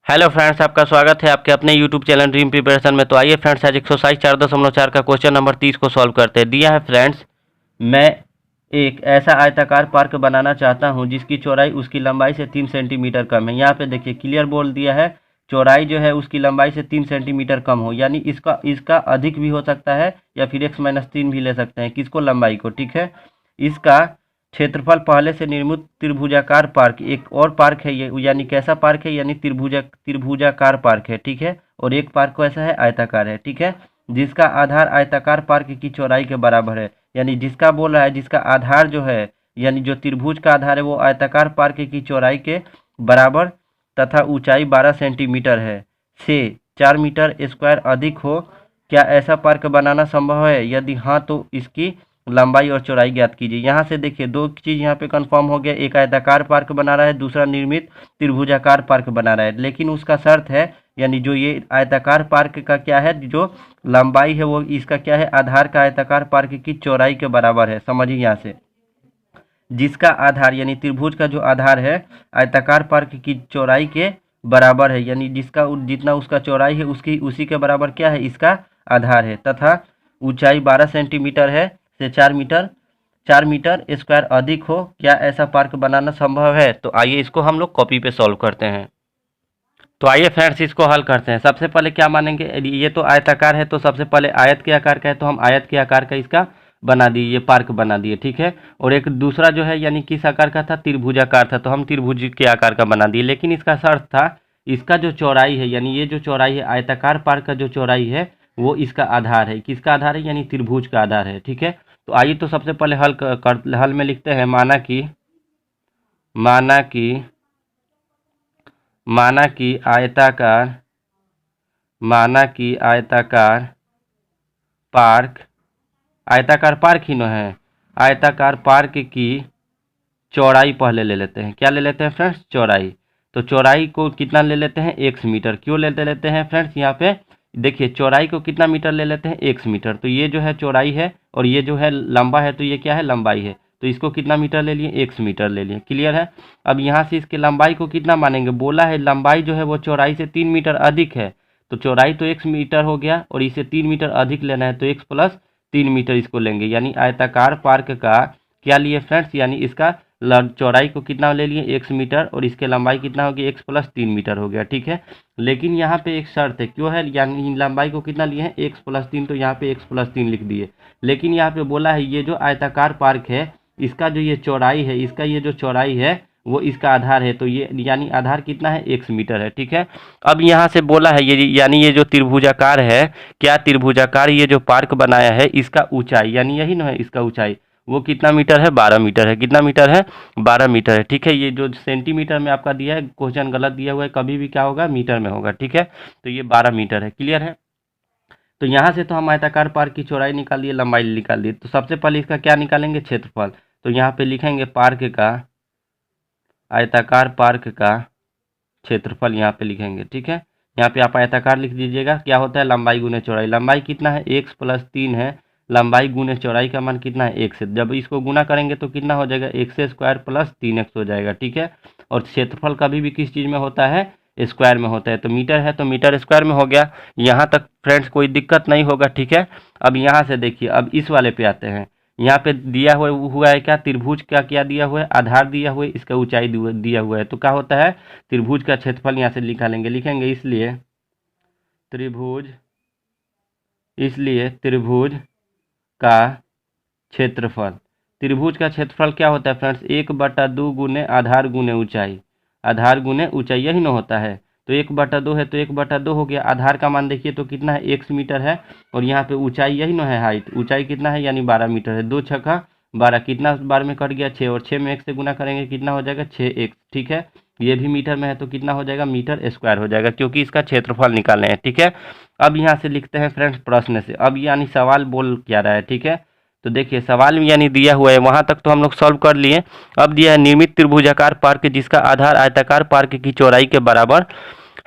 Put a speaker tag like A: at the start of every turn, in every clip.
A: Hello friends, आपका स्वागत है आपके अपने यूट्यूब चैनल ड्रीम प्रिपरेशन में। तो आइए फ्रेंड्स, आज एक्सरसाइज 4.4 का क्वेश्चन नंबर 30 को सॉल्व करते हैं। दिया है फ्रेंड्स, मैं एक ऐसा आयताकार पार्क बनाना चाहता हूं जिसकी चौड़ाई उसकी लंबाई से 3 सेंटीमीटर कम है। यहाँ पे देखिए क्लियर बोल दिया है, चौड़ाई जो है उसकी लंबाई से 3 सेंटीमीटर कम हो, यानी इसका इसका अधिक भी हो सकता है या फिर x-3 भी ले सकते हैं। किसको? लंबाई को। ठीक है, इसका क्षेत्रफल पहले से निर्मित त्रिभुजाकार पार्क, एक और पार्क है ये, यानी कैसा पार्क है? यानी त्रिभुजाकार पार्क है। ठीक है, और एक पार्क कैसा है? आयताकार है। ठीक है, जिसका आधार आयताकार पार्क की चौड़ाई के बराबर है, यानी जिसका बोल रहा है जिसका आधार जो है, यानी जो त्रिभुज का आधार है वो आयताकार पार्क की चौड़ाई के बराबर तथा ऊंचाई 12 सेंटीमीटर है से 4 मीटर स्क्वायर अधिक हो। क्या ऐसा पार्क बनाना संभव है? यदि हाँ तो इसकी लंबाई और चौड़ाई ज्ञात कीजिए। यहाँ से देखिए दो चीज़ यहाँ पे कंफर्म हो गया, एक आयताकार पार्क बना रहा है, दूसरा निर्मित त्रिभुजाकार पार्क बना रहा है। लेकिन उसका शर्त है, यानी जो ये आयताकार पार्क का क्या है, जो लंबाई है वो इसका क्या है? आधार का आयताकार पार्क की चौड़ाई के बराबर है। समझिए यहाँ से, जिसका आधार यानी त्रिभुज का जो आधार है आयताकार पार्क की चौड़ाई के बराबर है, यानी जिसका जितना उसका चौड़ाई है उसकी उसी के बराबर क्या है? इसका आधार है, तथा ऊंचाई 12 सेंटीमीटर है से 4 मीटर स्क्वायर अधिक हो। क्या ऐसा पार्क बनाना संभव है? तो आइए इसको हम लोग कॉपी पे सॉल्व करते हैं। तो आइए फ्रेंड्स, इसको हल करते हैं। सबसे पहले क्या मानेंगे? ये तो आयताकार है, तो सबसे पहले आयत के आकार का है, तो हम आयत के आकार का इसका बना दिए, ये पार्क बना दिए। ठीक है, और एक दूसरा जो है यानी किस आकार का था? त्रिभुजाकार था, तो हम त्रिभुज के आकार का बना दिए। लेकिन इसका शर्त था, इसका जो चौड़ाई है, यानी ये जो चौड़ाई है आयताकार पार्क का जो चौड़ाई है वो इसका आधार है। किसका आधार है? यानी त्रिभुज का आधार है। ठीक है, तो आइए तो सबसे पहले हल में लिखते हैं, माना कि आयताकार पार्क ही न है, आयताकार पार्क की चौड़ाई पहले ले लेते हैं। क्या ले लेते हैं फ्रेंड्स? चौड़ाई। तो चौड़ाई को कितना ले लेते हैं? x metre. क्यों लेते हैं फ्रेंड्स? यहाँ पे देखिए चौड़ाई को कितना मीटर ले लेते हैं? x metre. तो ये जो है चौड़ाई है और ये जो है लंबा है, तो ये क्या है? लंबाई है। तो इसको कितना मीटर ले लिए? x मीटर ले लिए। क्लियर है? अब यहाँ से इसके लंबाई को कितना मानेंगे? बोला है लंबाई जो है वो चौड़ाई से 3 मीटर अधिक है, तो चौड़ाई तो x मीटर हो गया और इसे 3 मीटर अधिक लेना है, तो x प्लस 3 मीटर इसको लेंगे। यानी आयताकार पार्क का क्या लिए फ्रेंड्स? यानी इसका चौड़ाई को कितना ले लिए? x मीटर, और इसके लंबाई कितना हो गया? x प्लस 3 मीटर हो गया। ठीक है, लेकिन यहाँ पे एक शर्त है। क्यों है? यानी लंबाई को कितना लिए हैं? x प्लस 3, तो यहाँ पे x प्लस 3 लिख दिए। लेकिन यहाँ पे बोला है ये जो आयताकार पार्क है इसका जो ये चौड़ाई है, इसका ये जो चौड़ाई है वो इसका आधार है, तो ये यानी आधार कितना है? x मीटर है। ठीक है, अब यहाँ से बोला है ये, यानी ये जो त्रिभुजाकार है, क्या त्रिभुजाकार ये जो पार्क बनाया है इसका ऊंचाई, यानी यही ना है इसका ऊंचाई, वो कितना मीटर है? 12 मीटर है। कितना मीटर है? 12 मीटर है। ठीक है, ये जो सेंटीमीटर में आपका दिया है, क्वेश्चन गलत दिया हुआ है, कभी भी क्या होगा? मीटर में होगा। ठीक है, तो ये 12 मीटर है। क्लियर है? तो यहाँ से तो हम आयताकार पार्क की चौड़ाई निकाल दिए, लंबाई निकाल दिए। तो सबसे पहले इसका क्या निकालेंगे? क्षेत्रफल। तो यहाँ पे लिखेंगे आयताकार पार्क का क्षेत्रफल यहाँ पे लिखेंगे। ठीक है, यहाँ पे आप आयताकार लिख दीजिएगा। क्या होता है? लंबाई गुने चौड़ाई। लंबाई कितना है? x प्लस 3 है, लंबाई गुने चौड़ाई का मान कितना है? x है। जब इसको गुना करेंगे तो कितना हो जाएगा? x स्क्वायर प्लस 3x हो जाएगा। ठीक है, और क्षेत्रफल कभी भी किस चीज़ में होता है? स्क्वायर में होता है। तो मीटर है तो मीटर स्क्वायर में हो गया। यहाँ तक फ्रेंड्स कोई दिक्कत नहीं होगा। ठीक है, अब यहाँ से देखिए, अब इस वाले पे आते हैं। यहाँ पे दिया हुआ है क्या? त्रिभुज का क्या दिया हुआ है? आधार दिया हुआ है, इसका ऊंचाई दिया हुआ है। तो क्या होता है? त्रिभुज का क्षेत्रफल यहाँ से लिखेंगे इसलिए त्रिभुज का क्षेत्रफल। त्रिभुज का क्षेत्रफल क्या होता है फ्रेंड्स? 1/2 गुने आधार गुने ऊंचाई, आधार गुने ऊंचाई, यही ना होता है। तो 1/2 है तो 1/2 हो गया। आधार का मान देखिए तो कितना है? x मीटर है, और यहाँ पे ऊंचाई यही ना है, हाइट, ऊंचाई कितना है? यानी 12 मीटर है। 2 छक्का 12, कितना बार में कट गया? 6, और 6 में 1 से गुना करेंगे कितना हो जाएगा? 6x। ठीक है, ये भी मीटर में है तो कितना हो जाएगा? मीटर स्क्वायर हो जाएगा, क्योंकि इसका क्षेत्रफल निकालना है। ठीक है, अब यहाँ से लिखते हैं फ्रेंड्स प्रश्न से। अब यानी सवाल बोल क्या रहा है? ठीक है, तो देखिए सवाल में यानी दिया हुआ है, वहाँ तक तो हम लोग सॉल्व कर लिए। अब दिया है निर्मित त्रिभुजाकार पार्क जिसका आधार आयताकार पार्क की चौड़ाई के बराबर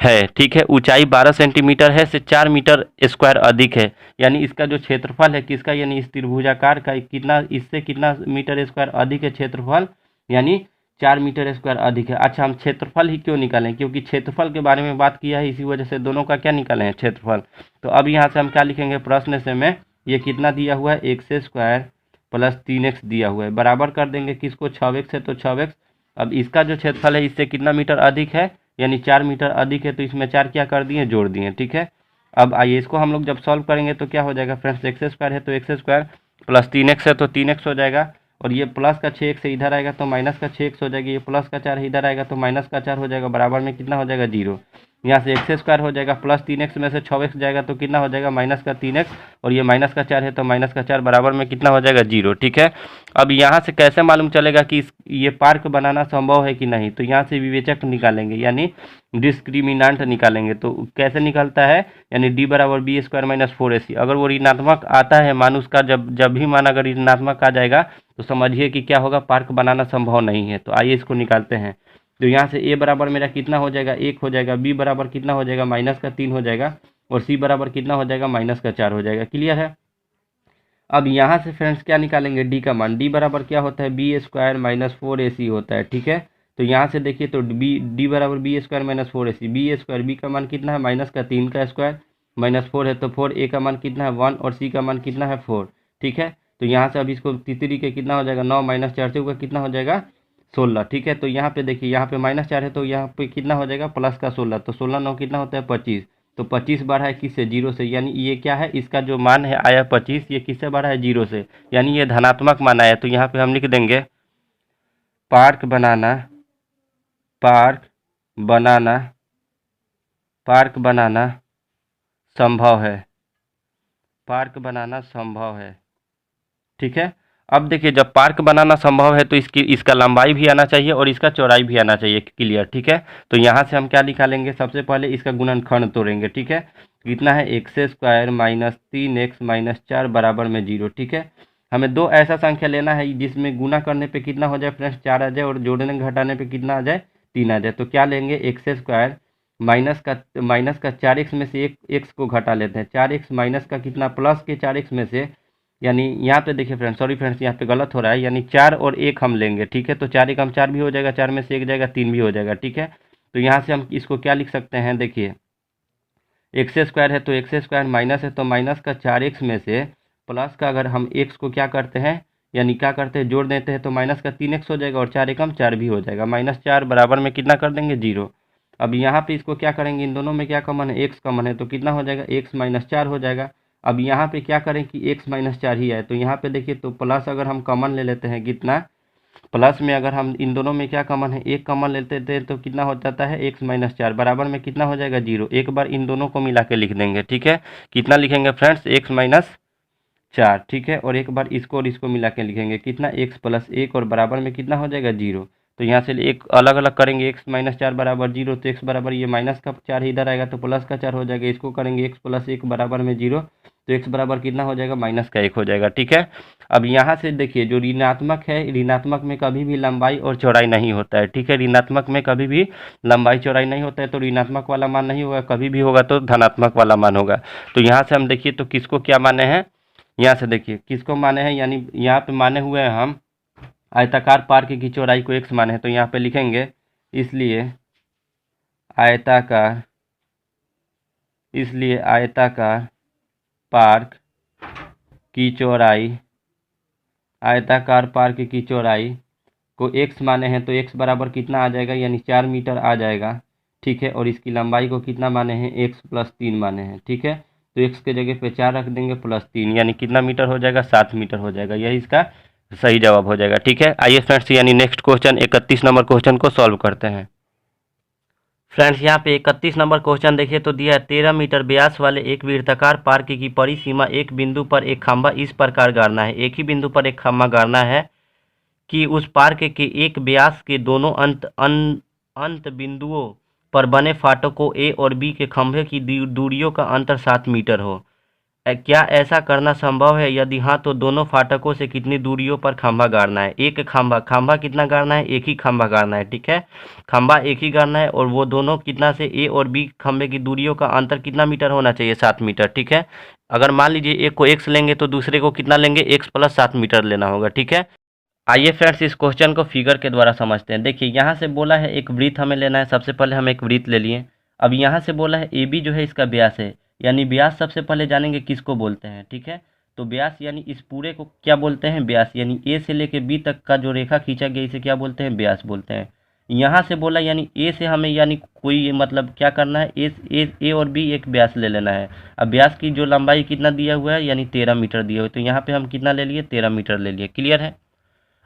A: है। ठीक है, ऊंचाई 12 सेंटीमीटर है से 4 मीटर स्क्वायर अधिक है, यानी इसका जो क्षेत्रफल है किसका? यानी इस त्रिभुजाकार का कितना, इससे कितना मीटर स्क्वायर अधिक है क्षेत्रफल? यानी 4 मीटर स्क्वायर अधिक है। अच्छा, हम क्षेत्रफल ही क्यों निकालें, क्योंकि क्षेत्रफल के बारे में बात किया है, इसी वजह से दोनों का क्या निकालें हैं, क्षेत्रफल। तो अब यहाँ से हम क्या लिखेंगे, प्रश्न से में ये कितना दिया हुआ है, x स्क्वायर प्लस 3x दिया हुआ है, बराबर कर देंगे किसको, 6x है तो 6x। अब इसका जो क्षेत्रफल है इससे कितना मीटर अधिक है, यानी 4 मीटर अधिक है, तो इसमें 4 क्या कर दिए, जोड़ दिए, ठीक है। अब आइए इसको हम लोग जब सॉल्व करेंगे तो क्या हो जाएगा फ्रेंड्स, एक्स स्क्वायर है तो एक्स स्क्वायर प्लस 3x है तो 3x हो जाएगा, और ये प्लस का 6x इधर आएगा तो माइनस का 6x हो जाएगा, ये प्लस का 4 इधर आएगा तो माइनस का 4 हो जाएगा, बराबर में कितना हो जाएगा, 0। यहाँ से एक्स स्क्वायर हो जाएगा, प्लस 3x में से 6x जाएगा तो कितना हो जाएगा, माइनस का 3x, और ये माइनस का 4 है तो माइनस का 4 बराबर में कितना हो जाएगा, 0, ठीक है। अब यहाँ से कैसे मालूम चलेगा कि ये पार्क बनाना संभव है कि नहीं, तो यहाँ से विवेचक निकालेंगे, यानी डिस्क्रिमिनांट निकालेंगे। तो कैसे निकलता है, यानी डी बराबर बी स्क्वायर माइनस 4ac। अगर वो ऋणात्मक आता है मान, उसका जब भी मान अगर ऋणात्मक आ जाएगा तो समझिए कि क्या होगा, पार्क बनाना संभव नहीं है। तो आइए इसको निकालते हैं। तो यहाँ से ए बराबर मेरा कितना हो जाएगा, 1 हो जाएगा, बी बराबर कितना हो जाएगा, माइनस का 3 हो जाएगा, और सी बराबर कितना हो जाएगा, माइनस का 4 हो जाएगा। क्लियर है। अब यहाँ से फ्रेंड्स क्या निकालेंगे, डी का मान, डी बराबर क्या होता है, बी स्क्वायर माइनस 4ac होता है, ठीक है। तो यहाँ से देखिए तो डी बराबर B square minus 4ac, B square, B का मान कितना है, माइनस का 3 का स्क्वायर माइनस 4 है तो 4, ए का मान कितना है 1, और सी का मान कितना है 4, ठीक है। तो यहाँ से अब इसको तितरी के कितना हो जाएगा, 9 माइनस 4 से होगा कितना हो जाएगा, 16, ठीक है। तो यहाँ पे देखिए, यहाँ पे माइनस 4 है तो यहाँ पे कितना हो जाएगा, प्लस का 16, तो 16 9 कितना होता है 25, तो 25 बढ़ा है किससे, 0 से, यानी ये क्या है, इसका जो मान है आया 25, ये किससे बढ़ा है, 0 से, यानी ये धनात्मक मान आया। तो यहाँ पे हम लिख देंगे पार्क बनाना, पार्क बनाना, पार्क बनाना संभव है, पार्क बनाना संभव है, ठीक है। अब देखिए, जब पार्क बनाना संभव है तो इसका लंबाई भी आना चाहिए और इसका चौड़ाई भी आना चाहिए, क्लियर, ठीक है। तो यहाँ से हम क्या निकालेंगे, सबसे पहले इसका गुणनखंड तोड़ेंगे, ठीक है। कितना है, x square minus 3x minus 4 बराबर में 0, ठीक है। हमें दो ऐसा संख्या लेना है जिसमें गुना करने पे कितना हो जाए फ्रेंड्स, 4 आ जाए, और जोड़ने घटाने पे कितना आ जाए, 3 आ जाए। तो क्या लेंगे, एक्स स्क्वायर माइनस का 4x में से एक x को घटा लेते हैं, 4x माइनस का कितना, प्लस के 4x में से, यानी यहाँ पे देखिए फ्रेंड्स, सॉरी फ्रेंड्स यहाँ पे गलत हो रहा है, यानी 4 और 1 हम लेंगे, ठीक है। तो 4 1 हम 4 भी हो जाएगा, 4 में से 1 जाएगा, 3 भी हो जाएगा, ठीक है। तो यहाँ से हम इसको क्या लिख सकते हैं, देखिए एक्स स्क्वायर है तो एक्स स्क्वायर, माइनस है तो माइनस का 4x में से प्लस का, अगर हम x को क्या करते हैं, यानी क्या करते हैं, जोड़ देते हैं, तो माइनस का 3x हो जाएगा, और 4 1 हम 4 भी हो जाएगा, माइनस 4 बराबर में कितना कर देंगे, 0। अब यहाँ पे इसको क्या करेंगे, इन दोनों में क्या कॉमन है, x कॉमन है, तो कितना हो जाएगा, x माइनस 4 हो जाएगा। अब यहाँ पे क्या करें कि x माइनस 4 ही आए, तो यहाँ पे देखिए तो प्लस अगर हम कॉमन ले लेते हैं, कितना, प्लस में अगर हम इन दोनों में क्या कॉमन है, एक कॉमन लेते थे तो कितना हो जाता है, x माइनस 4 बराबर में कितना हो जाएगा, 0। एक बार इन दोनों को मिला के लिख देंगे, ठीक है। कितना लिखेंगे फ्रेंड्स, x माइनस 4, ठीक है, और एक बार इसको और इसको मिला के लिखेंगे, कितना, x प्लस 1, और बराबर में कितना हो जाएगा, 0। तो यहाँ से एक अलग अलग करेंगे, x माइनस 4 बराबर 0, तो x बराबर ये माइनस का 4 इधर आएगा तो प्लस का 4 हो जाएगा, इसको करेंगे x प्लस 1 बराबर में 0, तो x बराबर कितना हो जाएगा, माइनस का 1 हो जाएगा, ठीक है। अब यहाँ से देखिए, जो ऋणात्मक है, ऋणात्मक में कभी भी लंबाई और चौड़ाई नहीं होता है, ठीक है। ऋणात्मक में कभी भी लंबाई चौड़ाई नहीं होता है, तो ऋणात्मक वाला मान नहीं होगा, कभी भी होगा तो धनात्मक वाला मान होगा। तो यहाँ से हम देखिए तो किसको क्या माने हैं, यहाँ से देखिए किसको माने हैं, यानी यहाँ पे माने हुए हैं हम आयताकार पार्क की चौड़ाई को x माने हैं, तो यहाँ पे लिखेंगे इसलिए आयताकार, इसलिए आयताकार पार्क की चौड़ाई, आयताकार पार्क की चौड़ाई को x माने हैं, तो x बराबर कितना आ जाएगा, यानी 4 मीटर आ जाएगा, ठीक है। और इसकी लंबाई को कितना माने हैं, x प्लस 3 माने हैं, ठीक है। तो x के जगह पे 4 रख देंगे प्लस 3, यानी कितना मीटर हो जाएगा, 7 मीटर हो जाएगा, यही इसका सही जवाब हो जाएगा, ठीक है। आइए फ्रेंड्स, यानी नेक्स्ट क्वेश्चन 31 नंबर क्वेश्चन को सॉल्व करते हैं। फ्रेंड्स यहाँ पे 31 नंबर क्वेश्चन देखिए तो दिया है, 13 मीटर व्यास वाले एक वृत्ताकार पार्क की परिसीमा एक बिंदु पर एक खंभा इस प्रकार गाड़ना है, एक ही बिंदु पर एक खंभा गाड़ना है कि उस पार्क के एक व्यास के दोनों अंत बिंदुओं पर बने फाटकों ए और बी के खंभे की दूरियों का अंतर 7 मीटर हो। क्या ऐसा करना संभव है, यदि हाँ तो दोनों फाटकों से कितनी दूरियों पर खंभा गाड़ना है। एक खंभा कितना गाड़ना है, एक ही खंभा गाड़ना है, ठीक है। खंभा एक ही गाड़ना है, और वो दोनों कितना से, ए और बी खंभे की दूरियों का अंतर कितना मीटर होना चाहिए, 7 मीटर, ठीक है। अगर मान लीजिए एक को x लेंगे तो दूसरे को कितना लेंगे, x प्लस 7 मीटर लेना होगा, ठीक है। आइए फ्रेंड्स इस क्वेश्चन को फिगर के द्वारा समझते हैं। देखिए यहाँ से बोला है एक वृत्त हमें लेना है। सबसे पहले हम एक वृत्त ले लिए। अब यहाँ से बोला है ए बी जो है इसका व्यास है, यानी व्यास सबसे पहले जानेंगे किसको बोलते हैं। ठीक है, तो व्यास यानी इस पूरे को क्या बोलते हैं, व्यास। यानी ए से लेके बी तक का जो रेखा खींचा गया इसे क्या बोलते हैं, व्यास बोलते हैं। यहाँ से बोला यानी ए से हमें यानी कोई मतलब क्या करना है, ए और बी एक व्यास ले लेना है। अब व्यास की जो लंबाई कितना दिया हुआ है, यानी 13 मीटर दिया हुआ है, तो यहाँ पे हम कितना ले लिए, 13 मीटर ले लिए। क्लियर है।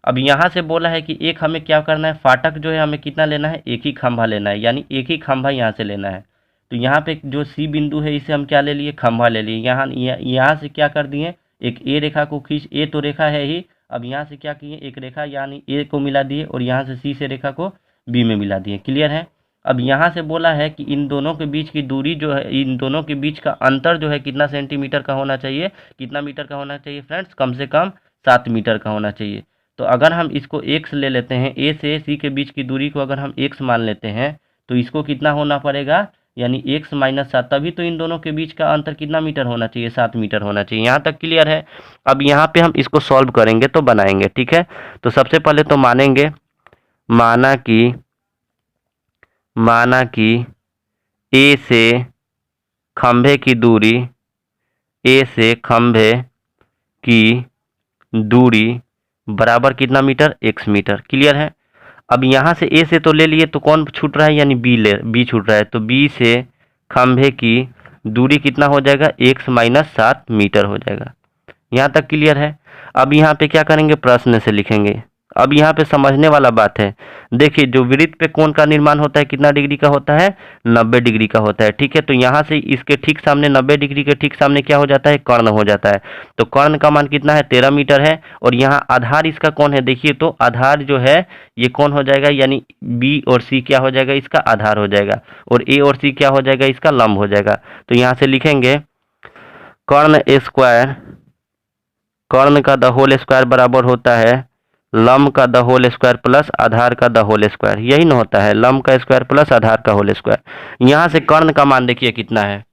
A: अब यहाँ से बोला है कि एक हमें क्या करना है, फाटक जो है हमें कितना लेना है, एक ही खंभा लेना है, यानी एक ही खंभा यहाँ से लेना है। तो यहाँ पे जो सी बिंदु है इसे हम क्या ले लिए, खंभा ले लिए। यहाँ से क्या कर दिए, एक ए रेखा को खींच, ए तो रेखा है ही। अब यहाँ से क्या किए, एक रेखा यानी ए को मिला दिए और यहाँ से सी से रेखा को बी में मिला दिए। क्लियर है। अब यहाँ से बोला है कि इन दोनों के बीच की दूरी जो है, इन दोनों के बीच का अंतर जो है कितना सेंटीमीटर का होना चाहिए, कितना मीटर का होना चाहिए फ्रेंड्स, कम से कम 7 मीटर का होना चाहिए। तो अगर हम इसको x ले लेते हैं, ए से सी के बीच की दूरी को अगर हम x मान लेते हैं तो इसको कितना होना पड़ेगा, यानी x माइनस 7, तभी तो इन दोनों के बीच का अंतर कितना मीटर होना चाहिए, 7 मीटर होना चाहिए। यहाँ तक क्लियर है। अब यहाँ पे हम इसको सॉल्व करेंगे तो बनाएंगे। ठीक है, तो सबसे पहले तो मानेंगे, माना कि ए से खंभे की दूरी, ए से खंभे की दूरी बराबर कितना मीटर, x मीटर। क्लियर है। अब यहाँ से ए से तो ले लिए तो कौन छूट रहा है, यानी बी छूट रहा है। तो बी से खंभे की दूरी कितना हो जाएगा, x माइनस 7 मीटर हो जाएगा। यहाँ तक क्लियर है। अब यहाँ पे क्या करेंगे, प्रश्न से लिखेंगे। अब यहाँ पे समझने वाला बात है। देखिए जो वृत्त पे कोण का निर्माण होता है कितना डिग्री का होता है, 90 डिग्री का होता है। ठीक है, तो यहाँ से इसके ठीक सामने 90 डिग्री के ठीक सामने क्या हो जाता है, कर्ण हो जाता है। तो कर्ण का मान कितना है, 13 मीटर है। और यहाँ आधार इसका कौन है, देखिए तो आधार जो है ये कौन हो जाएगा, यानी बी और सी क्या हो जाएगा, इसका आधार हो जाएगा। और ए और सी क्या हो जाएगा, इसका लंब हो जाएगा। तो यहाँ से लिखेंगे कर्ण स्क्वायर, कर्ण का द होल स्क्वायर बराबर होता है लंब का द होल स्क्वायर प्लस आधार का द होल स्क्वायर। यही ना होता है, लंब का स्क्वायर प्लस आधार का होल स्क्वायर। यहाँ से कर्ण का मान देखिए कितना है।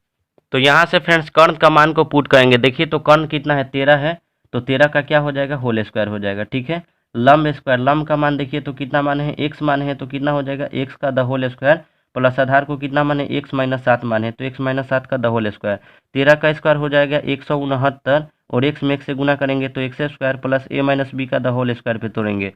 A: तो यहाँ से फ्रेंड्स कर्ण का मान को पुट करेंगे। देखिए तो कर्ण कितना है, 13 है। तो 13 का क्या हो जाएगा, होल स्क्वायर हो जाएगा। ठीक है, लंब स्क्वायर, लंब का मान देखिए तो कितना मान है, x मान है, तो कितना हो जाएगा, x का द होल स्क्वायर प्लस आधार को कितना मान है, x माइनस 7 मान है, तो x माइनस 7 का द होल स्क्वायर। 13 का स्क्वायर हो जाएगा 169 और x में x से गुना करेंगे तो x square plus a minus B का द होल स्क्वायर पे तोड़ेंगे।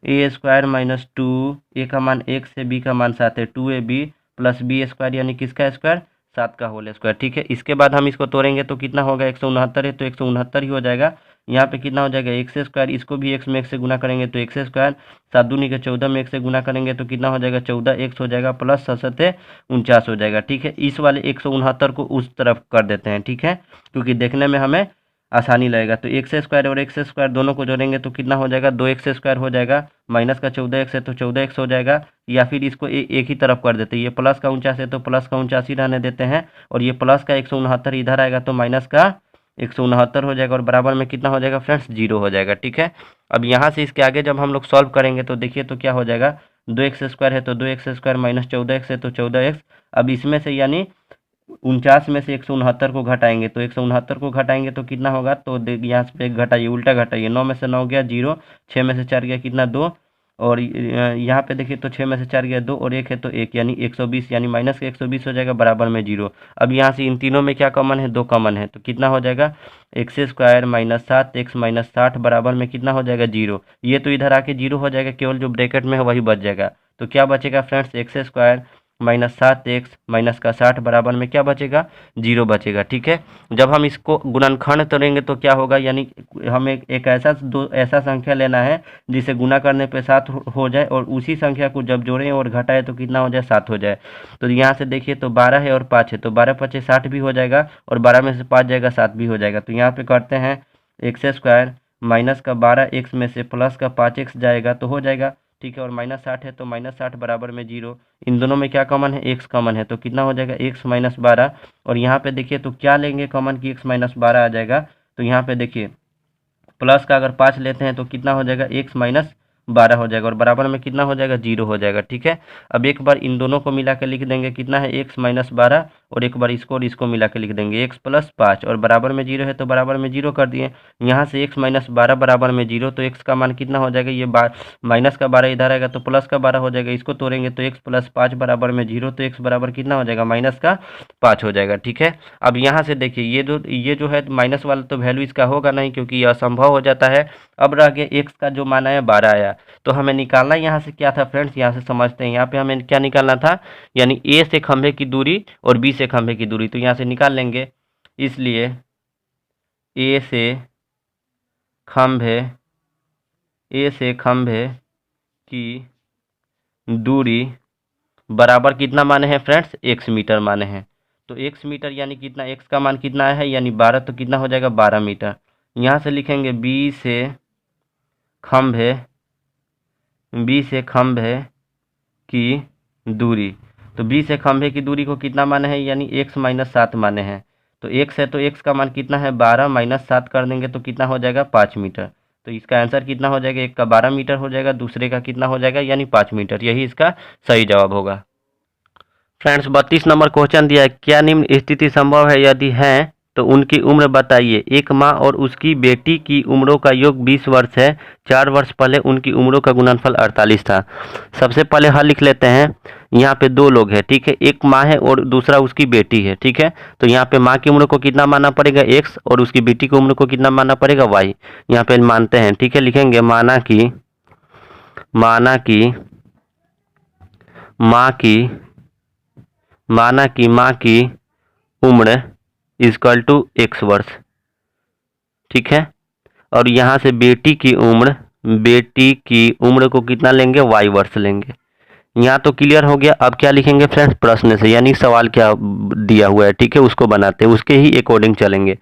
A: a स्क्वायर माइनस 2, a का मान x है, b का मान 7 है, 2ab प्लस बी स्क्वायर यानी किसका स्क्वायर, 7 का होल स्क्वायर। ठीक है, इसके बाद हम इसको तोड़ेंगे तो कितना होगा, 169 है तो 169 ही हो जाएगा। यहाँ पे कितना हो जाएगा, एक्स स्क्वायर, इसको भी एक्स में एक्स से गुना करेंगे तो एक्स स्क्वायर, 7 दूनी के 14 में एक्स से गुना करेंगे तो कितना हो जाएगा, 14 एक्स हो जाएगा प्लस 7 49 हो जाएगा। ठीक है, इस वाले 169 को उस तरफ कर देते हैं। ठीक है, क्योंकि देखने में हमें आसानी लगेगा। तो एक्स स्क्वायर और एक्स स्क्वायर दोनों को जोड़ेंगे तो कितना हो जाएगा, 2x स्क्वायर हो जाएगा, माइनस का 14x है तो 14x हो जाएगा। या फिर इसको एक ही तरफ कर देते हैं, ये प्लस का 49 है तो प्लस का 49 ही रहने देते हैं, और ये प्लस का 169 इधर आएगा तो माइनस का 169 हो जाएगा, और बराबर में कितना हो जाएगा फ्रेंड्स, 0 हो जाएगा। ठीक है, अब यहाँ से इसके आगे जब हम लोग सॉल्व करेंगे तो देखिए तो क्या हो जाएगा, 2x स्क्वायर है तो 2x स्क्वायर माइनस 14x है तो 14x। अब इसमें से यानी 49 में से 169 को घटाएंगे तो 169 को घटाएंगे तो कितना होगा, तो यहाँ पे एक घटाइए, उल्टा घटाइए, 9 में से 9 गया 0, 6 में से 4 गया कितना 2, और यहाँ पे देखिए तो 6 में से 4 गया 2 और 1 है तो 1, यानी 120, यानी माइनस का 120 हो जाएगा, बराबर में 0। अब यहाँ से इन तीनों में क्या कॉमन है, 2 कॉमन है, तो कितना हो जाएगा, x square minus 7 x minus 60 बराबर में कितना हो जाएगा, 0। ये तो इधर आके 0 हो जाएगा, केवल जो ब्रैकेट में है वही बच जाएगा। तो क्या बचेगा friends, x square minus 7x minus का 60 बराबर में क्या बचेगा, 0 बचेगा। ठीक है, जब हम इसको गुणनखंड करेंगे तो क्या होगा, यानी हमें एक ऐसा संख्या लेना है जिसे गुना करने पे 7 हो जाए, और उसी संख्या को जब जोड़ें और घटाएं तो कितना हो जाए, 7 हो जाए। तो यहाँ से देखिए तो 12 है और 5 है, तो 12 5 60 भी हो जाएगा, और 12 में से 5 जाएगा 7 भी हो जाएगा। तो यहाँ पे करते हैं एक्स स्क्वायर माइनस का 12x में से प्लस का 5x जाएगा तो हो जाएगा। ठीक है, और माइनस 60 है तो माइनस 60 बराबर में 0। इन दोनों में क्या कॉमन है, x कॉमन है, तो कितना हो जाएगा, x माइनस 12। और यहाँ पे देखिए तो क्या लेंगे कॉमन की x माइनस 12 आ जाएगा। तो यहाँ पे देखिए प्लस का अगर 5 लेते हैं तो कितना हो जाएगा, x माइनस 12 हो जाएगा, और बराबर में कितना हो जाएगा, 0 हो जाएगा। ठीक है, अब एक बार इन दोनों को मिला के लिख देंगे, कितना है, x माइनस 12 और एक बार इसको और इसको मिला के लिख देंगे x प्लस 5 और बराबर में 0 है तो बराबर में 0 कर दिए। यहाँ से x माइनस 12 बराबर में 0 तो x का मान कितना हो जाएगा, ये माइनस का 12 इधर आएगा तो प्लस का 12 हो जाएगा, इसको तोड़ेंगे तो x प्लस 5 बराबर में 0 तो x बराबर कितना हो जाएगा, माइनस का 5 हो जाएगा। ठीक है, अब यहाँ से देखिए ये जो है माइनस वाला तो वैल्यू इसका होगा नहीं क्योंकि यह असंभव हो जाता है। अब रह गया x का जो मान आया 12 आया, तो हमें निकालना यहाँ से क्या था फ्रेंड्स, यहाँ से समझते हैं। यहाँ पे हमें क्या निकालना था, यानी a से खंभे की दूरी और b से खंभे की दूरी, तो यहाँ से निकाल लेंगे। इसलिए a से खंभे की दूरी बराबर कितना माने हैं फ्रेंड्स, x मीटर माने हैं। तो x मीटर यानी कितना, x का मान कितना है यानी 12, तो कितना हो जाएगा 12 मीटर। यहाँ से लिखेंगे b से खंभे की दूरी, तो b से खंभे की दूरी को कितना माने हैं, यानी x माइनस 7 माने हैं। तो x है तो x का मान कितना है 12 माइनस 7 कर देंगे तो कितना हो जाएगा 5 मीटर। तो इसका आंसर कितना हो जाएगा, एक का 12 मीटर हो जाएगा, दूसरे का कितना हो जाएगा यानी 5 मीटर, यही इसका सही जवाब होगा। फ्रेंड्स 32 नंबर क्वेश्चन दिया है, क्या निम्न स्थिति संभव है, यदि है तो उनकी उम्र बताइए। एक माँ और उसकी बेटी की उम्रों का योग 20 वर्ष है, 4 वर्ष पहले उनकी उम्रों का गुणनफल 48 था। सबसे पहले हल लिख लेते हैं। यहाँ पे दो लोग हैं, ठीक है, एक माँ है और दूसरा उसकी बेटी है, ठीक है। तो यहाँ पे माँ की उम्र को कितना मानना पड़ेगा x और उसकी बेटी की उम्र को कितना मानना पड़ेगा y। यहाँ पे मानते हैं, ठीक है, लिखेंगे माना कि माँ की उम्र इक्वल टू x वर्ष, ठीक है। और यहाँ से बेटी की उम्र को कितना लेंगे, y वर्ष लेंगे। यहाँ तो क्लियर हो गया। अब क्या लिखेंगे फ्रेंड्स, प्रश्न से, यानी सवाल क्या दिया हुआ है, ठीक है, उसको बनाते हैं, उसके ही अकॉर्डिंग चलेंगे।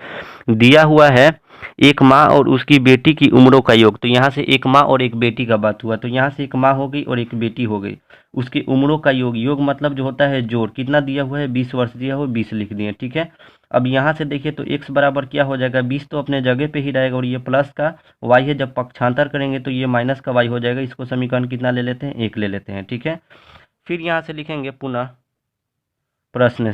A: दिया हुआ है एक माँ और उसकी बेटी की उम्रों का योग, तो यहाँ से एक माँ और एक बेटी का बात हुआ, तो यहाँ से एक माँ हो गई और एक बेटी हो गई, उसकी उम्रों का योग मतलब जो होता है जोड़, कितना दिया हुआ है 20 वर्ष दिया हुआ, 20 लिख दिए, ठीक है। अब यहाँ से देखिए तो x बराबर क्या हो जाएगा, 20 तो अपने जगह पे ही रहेगा और ये प्लस का y है, जब पक्षांतर करेंगे तो ये माइनस का y हो जाएगा। इसको समीकरण कितना ले लेते हैं, 1 ले लेते हैं, ठीक है। फिर यहाँ से लिखेंगे पुनः प्रश्न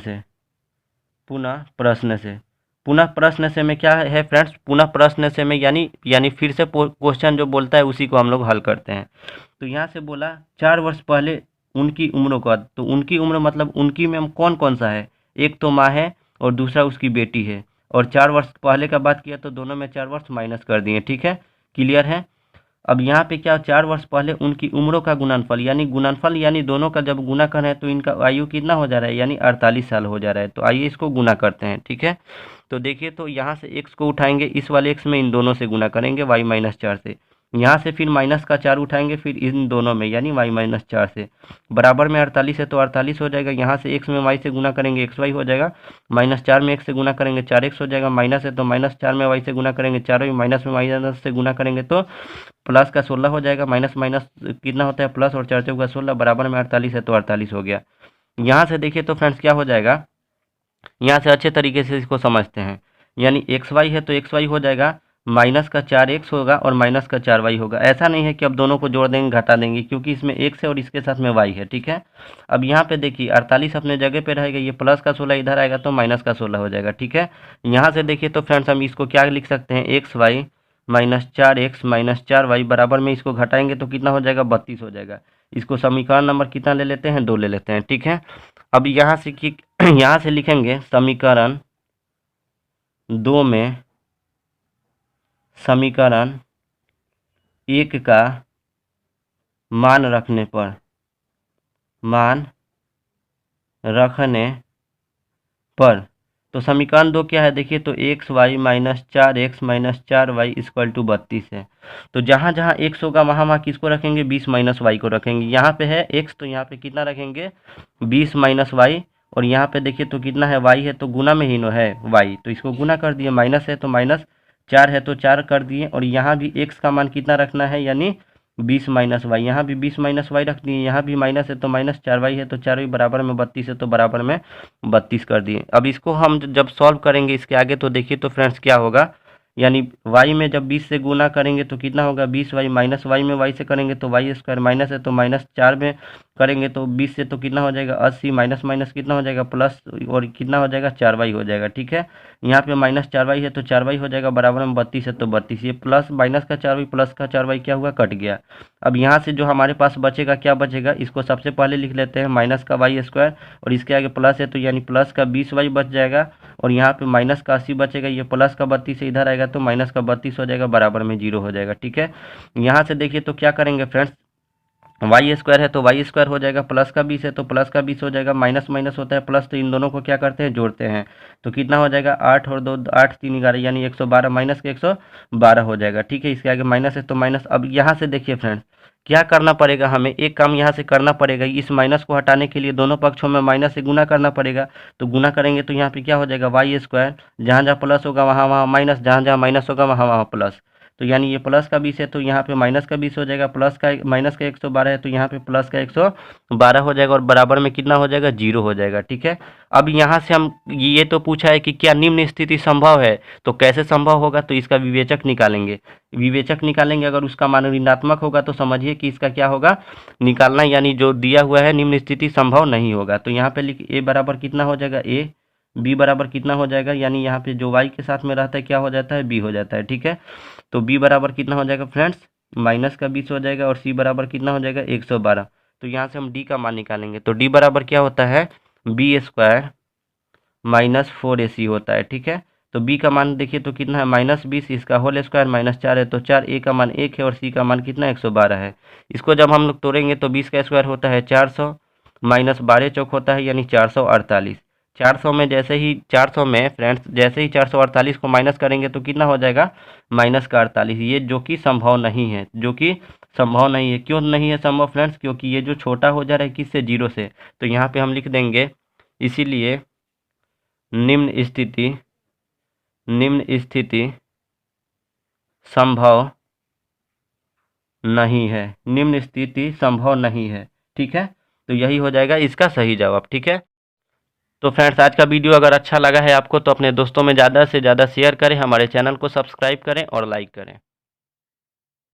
A: से में क्या है फ्रेंड्स, पुनः प्रश्न से में यानी फिर से क्वेश्चन जो बोलता है उसी को हम लोग हल करते हैं। तो यहाँ से बोला 4 वर्ष पहले उनकी उम्रों का, तो उनकी उम्र मतलब उनकी में कौन कौन सा है, एक तो माँ है और दूसरा उसकी बेटी है, और 4 वर्ष पहले का बात किया तो दोनों में 4 वर्ष माइनस कर दिए, ठीक है, क्लियर है। अब यहाँ पे क्या, 4 वर्ष पहले उनकी उम्रों का गुणनफल यानी दोनों का जब गुना कर रहे हैं तो इनका आयु कितना हो जा रहा है, यानी 48 साल हो जा रहा है। तो आइए इसको गुना करते हैं, ठीक है। तो देखिए तो यहाँ से x को उठाएंगे, इस वाले x में इन दोनों से गुना करेंगे y माइनस 4 से, यहाँ से फिर माइनस का 4 उठाएंगे फिर इन दोनों में यानी y माइनस 4 से, बराबर में 48 है तो 48 हो जाएगा। यहाँ से x में y से गुना करेंगे xy हो जाएगा, माइनस 4 में x से गुना करेंगे 4x हो जाएगा, माइनस है तो माइनस 4 में y से गुना करेंगे 4y, माइनस में माइनस से गुना करेंगे तो प्लस का 16 हो जाएगा, माइनस माइनस कितना होता है प्लस, और 4 चौका 16, बराबर में 48 है तो 48 हो गया। यहाँ से देखिए तो फ्रेंड्स क्या हो जाएगा, यहाँ से अच्छे तरीके से इसको समझते हैं, यानी xy है तो xy हो जाएगा, माइनस का 4x होगा और माइनस का 4y होगा। ऐसा नहीं है कि अब दोनों को जोड़ देंगे घटा देंगे, क्योंकि इसमें x है और इसके साथ में y है, ठीक है। अब यहाँ पे देखिए 48 अपने जगह पे रहेगा, ये प्लस का 16 इधर आएगा तो माइनस का 16 हो जाएगा, ठीक है। यहाँ से देखिए तो फ्रेंड्स हम इसको क्या लिख सकते हैं, xy minus 4x minus 4y, बराबर में इसको घटाएंगे तो कितना हो जाएगा 32 हो जाएगा। इसको समीकरण नंबर कितना ले लेते हैं, 2 ले लेते हैं, ठीक है। अब यहाँ से लिखेंगे समीकरण 2 में समीकरण 1 का मान रखने पर तो समीकरण 2 क्या है, देखिए तो xy minus 4x minus 4y equal to 32 है। तो जहाँ जहाँ x होगा वहाँ किसको रखेंगे, 20 माइनस y को रखेंगे। यहाँ पे है x तो यहाँ पे कितना रखेंगे 20 माइनस y, और यहाँ पे देखिए तो कितना है y है तो गुना में ही नो है y, तो इसको गुना कर दिए, माइनस है तो माइनस 4 है तो 4 कर दिए, और यहाँ भी x का मान कितना रखना है यानी 20 माइनस वाई, यहाँ भी 20 माइनस वाई रख दिए, यहाँ भी माइनस है तो माइनस 4y है तो 4y बराबर में 32 है तो बराबर में 32 कर दिए। अब इसको हम जब सॉल्व करेंगे इसके आगे तो देखिए तो फ्रेंड्स क्या होगा, यानी y में जब 20 से गुना करेंगे तो कितना होगा 20y, माइनस y में y से करेंगे तो y स्क्वायर, माइनस है तो माइनस 4 में करेंगे तो 20 से तो कितना हो जाएगा 80, माइनस माइनस कितना हो जाएगा प्लस, और कितना हो जाएगा 4y हो जाएगा। ठीक है, यहाँ पे माइनस 4y है तो 4y हो जाएगा, बराबर में 32 है तो 32, ये प्लस माइनस का 4y प्लस का 4y क्या हुआ, कट गया। अब यहाँ से जो हमारे पास बचेगा, क्या बचेगा, इसको सबसे पहले लिख लेते हैं माइनस का वाई स्क्वायर, और इसके आगे प्लस है तो यानी प्लस का 20y बच जाएगा, और यहाँ पे माइनस का 80 बचेगा, ये प्लस का 32 से इधर आएगा तो माइनस का 32 हो जाएगा, बराबर में 0 हो जाएगा। ठीक है, यहाँ से देखिए तो क्या करेंगे फ्रेंड्स, वाई स्क्वायर है तो वाई स्क्वायर हो जाएगा, प्लस का 20 है तो प्लस का 20 हो जाएगा, माइनस माइनस होता है प्लस, तो इन दोनों को क्या करते हैं, जोड़ते हैं, तो कितना हो जाएगा 8 और 2 8 3 11 यानी 112, माइनस के 112 हो जाएगा। ठीक है, इसके आगे माइनस है तो माइनस। अब यहाँ से देखिए फ्रेंड्स क्या करना पड़ेगा, हमें एक काम यहाँ से करना पड़ेगा, इस माइनस को हटाने के लिए दोनों पक्षों में माइनस से गुना करना पड़ेगा, तो गुना करेंगे तो यहाँ पे क्या हो जाएगा वाई स्क्वायर, जहाँ जहाँ प्लस होगा वहाँ वहाँ माइनस, जहाँ जहाँ माइनस होगा वहाँ वहाँ प्लस, तो यानी ये प्लस का 20 है तो यहाँ पे माइनस का 20 हो जाएगा, प्लस का माइनस का 112 है तो यहाँ पे प्लस का 112 हो जाएगा, और बराबर में कितना हो जाएगा 0 हो जाएगा। ठीक है, अब यहाँ से हम ये तो पूछा है कि क्या निम्न स्थिति संभव है, तो कैसे संभव होगा, तो इसका विवेचक निकालेंगे, विवेचक निकालेंगे, अगर उसका मान ऋणात्मक होगा तो समझिए कि इसका क्या होगा निकालना, यानी जो दिया हुआ है निम्न स्थिति संभव नहीं होगा, तो यहाँ पे लिख ए बराबर कितना हो जाएगा ए, बी बराबर कितना हो जाएगा, यानी यहाँ पे जो वाई के साथ में रहता है क्या हो जाता है बी हो जाता है। ठीक है, तो बी बराबर कितना हो जाएगा फ्रेंड्स, माइनस का 20 हो जाएगा, और सी बराबर कितना हो जाएगा 112, तो यहाँ से हम डी का मान निकालेंगे, तो डी बराबर क्या होता है बी स्क्वायर माइनस 4ac होता है। ठीक है, तो बी का मान देखिए तो कितना है -20, इसका होल स्क्वायर -4 है तो 4, ए का मान 1 है, और सी का मान कितना 112 है। इसको जब हम लोग तोड़ेंगे तो 20 का स्क्वायर होता है 400, माइनस 12 चौक होता है यानी 448, 400 में जैसे ही 400 में फ्रेंड्स जैसे ही 448 को माइनस करेंगे तो कितना हो जाएगा माइनस का 48, ये जो कि संभव नहीं है, जो कि संभव नहीं है। क्यों नहीं है संभव फ्रेंड्स, क्योंकि ये जो छोटा हो जा रहा है किससे 0 से, तो यहाँ पे हम लिख देंगे इसीलिए निम्न स्थिति संभव नहीं है, निम्न स्थिति संभव नहीं है। ठीक है, तो यही हो जाएगा इसका सही जवाब। ठीक है, तो फ्रेंड्स आज का वीडियो अगर अच्छा लगा है आपको तो अपने दोस्तों में ज़्यादा से ज़्यादा शेयर करें, हमारे चैनल को सब्सक्राइब करें और लाइक करें।